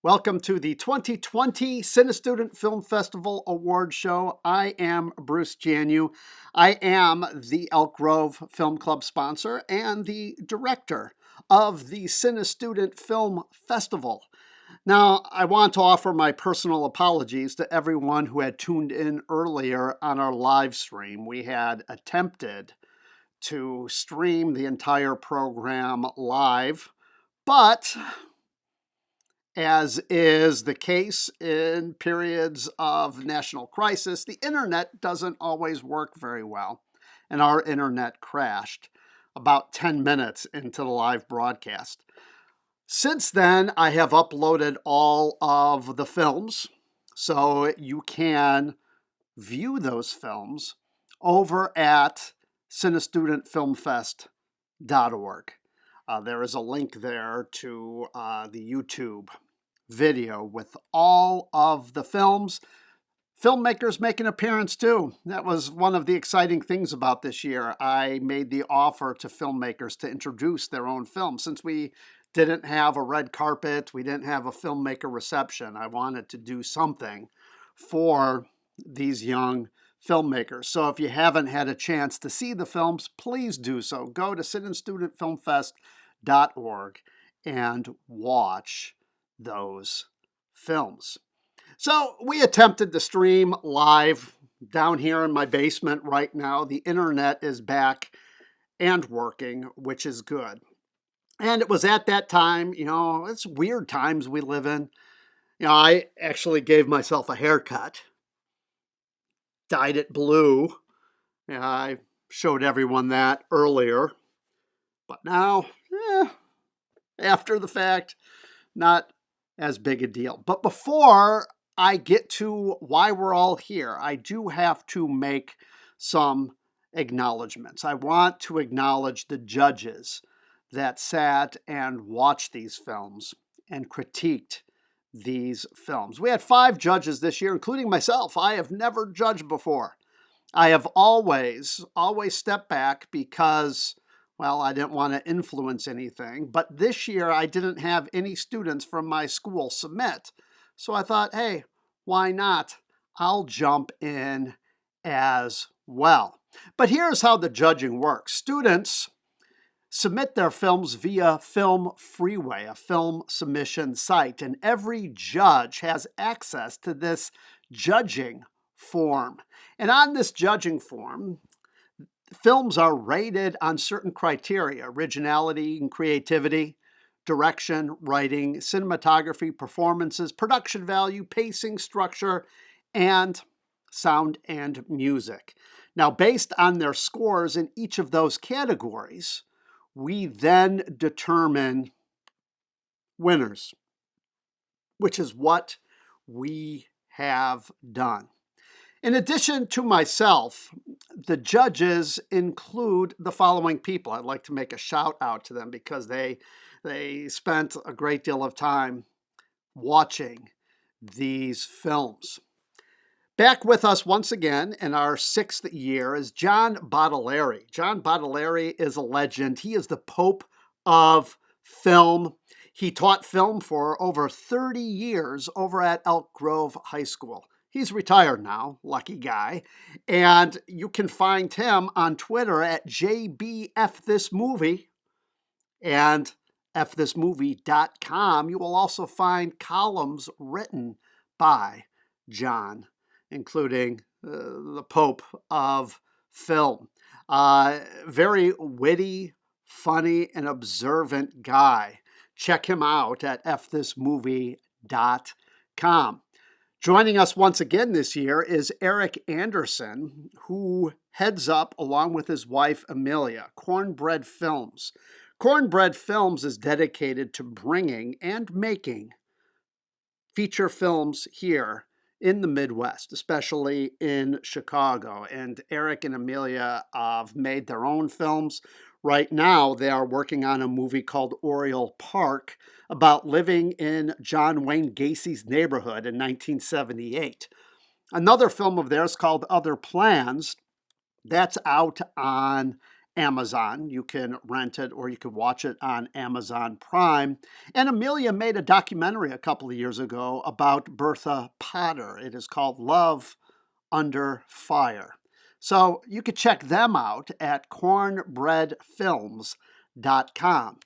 Welcome to the 2020 CinéStudent Film Festival Award Show. I am Bruce Janu. I am the Elk Grove Film Club sponsor and the director of the CinéStudent Film Festival. Now, I want to offer my personal apologies to everyone who had tuned in earlier on our live stream. We had attempted to stream the entire program live, but as is the case in periods of national crisis, the internet doesn't always work very well, and our internet crashed about 10 minutes into the live broadcast. Since then, I have uploaded all of the films, so you can view those films over at CinéStudentFilmFest.org. There is a link there to the YouTube video with all of the films. Filmmakers make an appearance too. That was one of the exciting things about this year. I made the offer to filmmakers to introduce their own film. Since we didn't have a red carpet, we didn't have a filmmaker reception, I wanted to do something for these young filmmakers. So if you haven't had a chance to see the films, please do so. Go to CinéStudentFilmFest.org and watch those films. So we attempted to stream live down here in my basement right now. The internet is back and working, which is good. And it was at that time, it's weird times we live in. I actually gave myself a haircut, dyed it blue. I showed everyone that earlier. But now, after the fact, not as big a deal. But before I get to why we're all here, I do have to make some acknowledgments. I want to acknowledge the judges that sat and watched these films and critiqued these films. We had 5 judges this year, including myself. I have never judged before. I have always stepped back because, well, I didn't want to influence anything. But this year, I didn't have any students from my school submit. So I thought, hey, why not? I'll jump in as well. But here's how the judging works. Students submit their films via Film Freeway, a film submission site, and every judge has access to this judging form. And on this judging form, films are rated on certain criteria: originality and creativity, direction, writing, cinematography, performances, production value, pacing, structure, and sound and music. Now, based on their scores in each of those categories, we then determine winners, which is what we have done. In addition to myself, the judges include the following people. I'd like to make a shout out to them because they spent a great deal of time watching these films. Back with us once again in our 6th year is John Baudelaire. John Baudelaire is a legend. He is the Pope of film. He taught film for over 30 years over at Elk Grove High School. He's retired now, lucky guy. And you can find him on Twitter at JBFThisMovie and fthismovie.com. You will also find columns written by John, including the Pope of film. Very witty, funny, and observant guy. Check him out at fthismovie.com. Joining us once again this year is Eric Anderson, who heads up, along with his wife Amelia, Cornbread Films. Cornbread Films is dedicated to bringing and making feature films here in the Midwest, especially in Chicago. And Eric and Amelia have made their own films. Right now, they are working on a movie called Oriole Park about living in John Wayne Gacy's neighborhood in 1978. Another film of theirs called Other Plans, that's out on Amazon. You can rent it or you can watch it on Amazon Prime. And Amelia made a documentary a couple of years ago about Bertha Potter. It is called Love Under Fire. So you could check them out at cornbreadfilms.com.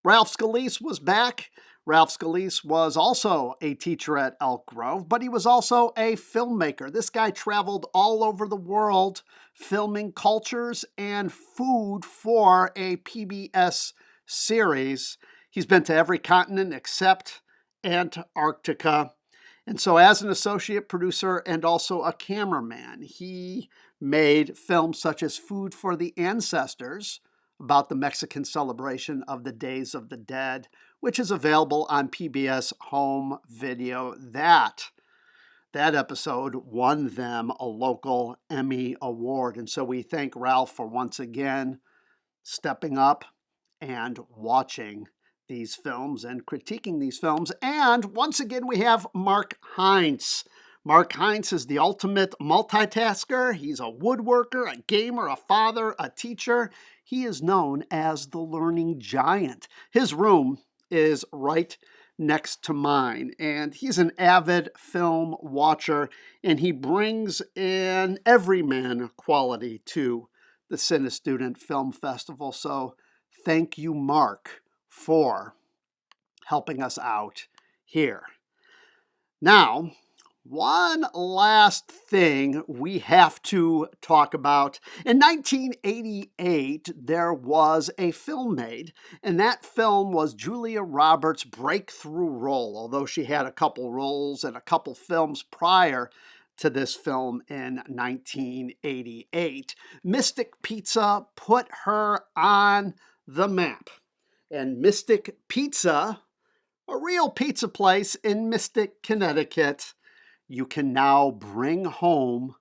Ralph Scalise was back. Ralph Scalise was also a teacher at Elk Grove, but he was also a filmmaker. This guy traveled all over the world filming cultures and food for a PBS series. He's been to every continent except Antarctica. And so as an associate producer and also a cameraman, he made films such as Food for the Ancestors, about the Mexican celebration of the Days of the Dead, which is available on PBS Home Video. That episode won them a local Emmy Award. And so we thank Ralph for once again stepping up and watching these films and critiquing these films. And once again, we have Mark Heinz. Mark Heinz is the ultimate multitasker. He's a woodworker, a gamer, a father, a teacher. He is known as the Learning Giant. His room is right next to mine, and he's an avid film watcher, and he brings an everyman quality to the CinéStudent Film Festival. So thank you, Mark, for helping us out here. Now, one last thing we have to talk about. In 1988, there was a film made, and that film was Julia Roberts' breakthrough role, although she had a couple roles and a couple films prior to this film in 1988. Mystic Pizza put her on the map. And Mystic Pizza, a real pizza place in Mystic, Connecticut, you can now bring home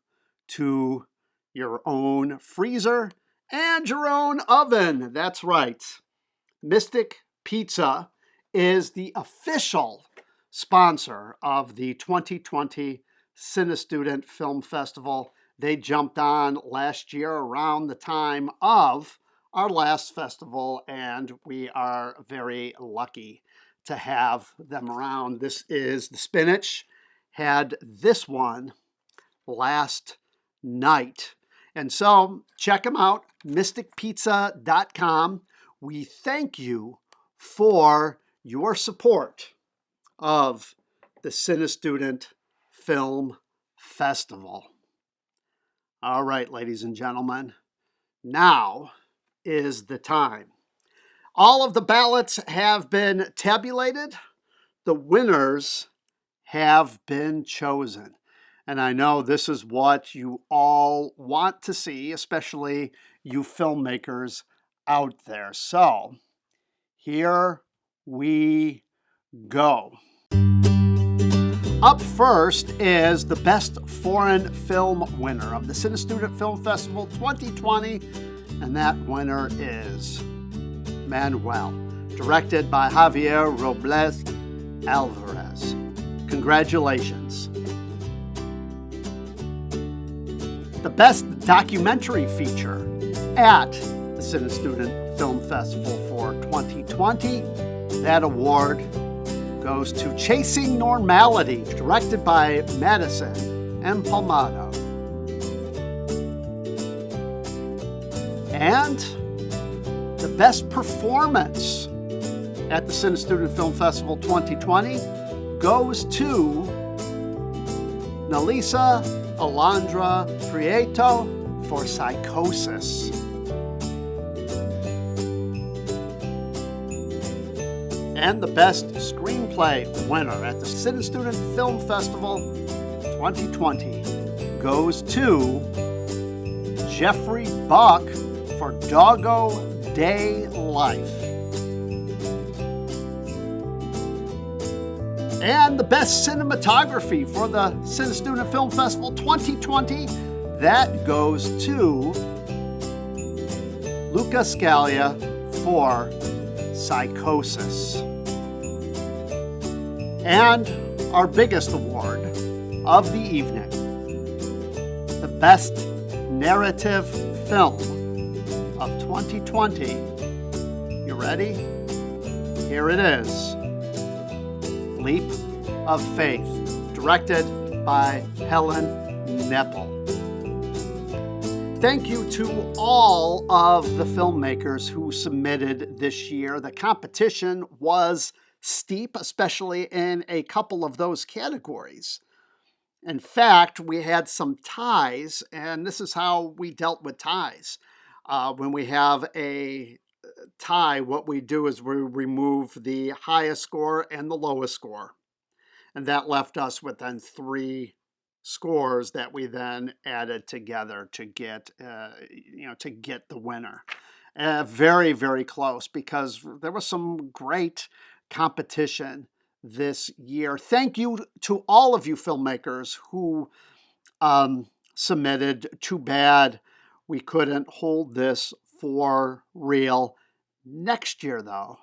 to your own freezer and your own oven. That's right. Mystic Pizza is the official sponsor of the 2020 CinéStudent Film Festival. They jumped on last year around the time of our last festival, and we are very lucky to have them around. This is the Spinach. Had this one last night. And so check them out, mysticpizza.com. We thank you for your support of the CinéStudent Film Festival. All right, ladies and gentlemen, now is the time. All of the ballots have been tabulated. The winners have been chosen. And I know this is what you all want to see, especially you filmmakers out there. So here we go. Up first is the Best Foreign Film winner of the CinéStudent Film Festival 2020, and that winner is Manuel, directed by Javier Robles Alvarez. Congratulations. The Best Documentary Feature at the CinéStudent Film Festival for 2020. That award goes to Chasing Normality, directed by Madison Empalmado. And the Best Performance at the CinéStudent Film Festival 2020 goes to Nalisa Alondra Prieto for Psychosis. And the Best Screenplay winner at the CinéStudent Film Festival 2020 goes to Jeffrey Buck for Doggo Day Life. And the Best Cinematography for the CinéStudent Film Festival 2020, that goes to Luca Scalia for Psychosis. And our biggest award of the evening, the Best Narrative Film of 2020. You ready? Here it is. Leap of Faith, directed by Helen Neppel. Thank you to all of the filmmakers who submitted this year. The competition was steep, especially in a couple of those categories. In fact, we had some ties, and this is how we dealt with ties. When we have a tie, what we do is we remove the highest score and the lowest score. And that left us with then 3 scores that we then added together to get, to get the winner. Very, very close, because there was some great competition this year. Thank you to all of you filmmakers who submitted. Too bad we couldn't hold this for real next year, though.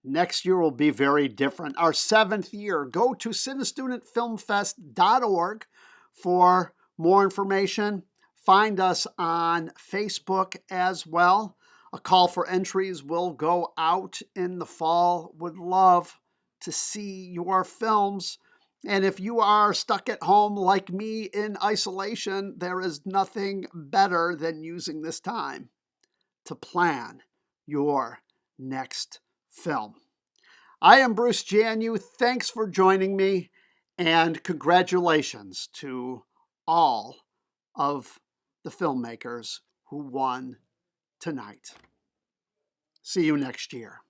Next year will be very different. Our 7th year. Go to CinéStudentFilmFest.org for more information. Find us on Facebook as well. A call for entries will go out in the fall. Would love to see your films. And if you are stuck at home like me in isolation, there is nothing better than using this time to plan your next film. I am Bruce Janu. Thanks for joining me, and congratulations to all of the filmmakers who won tonight. See you next year.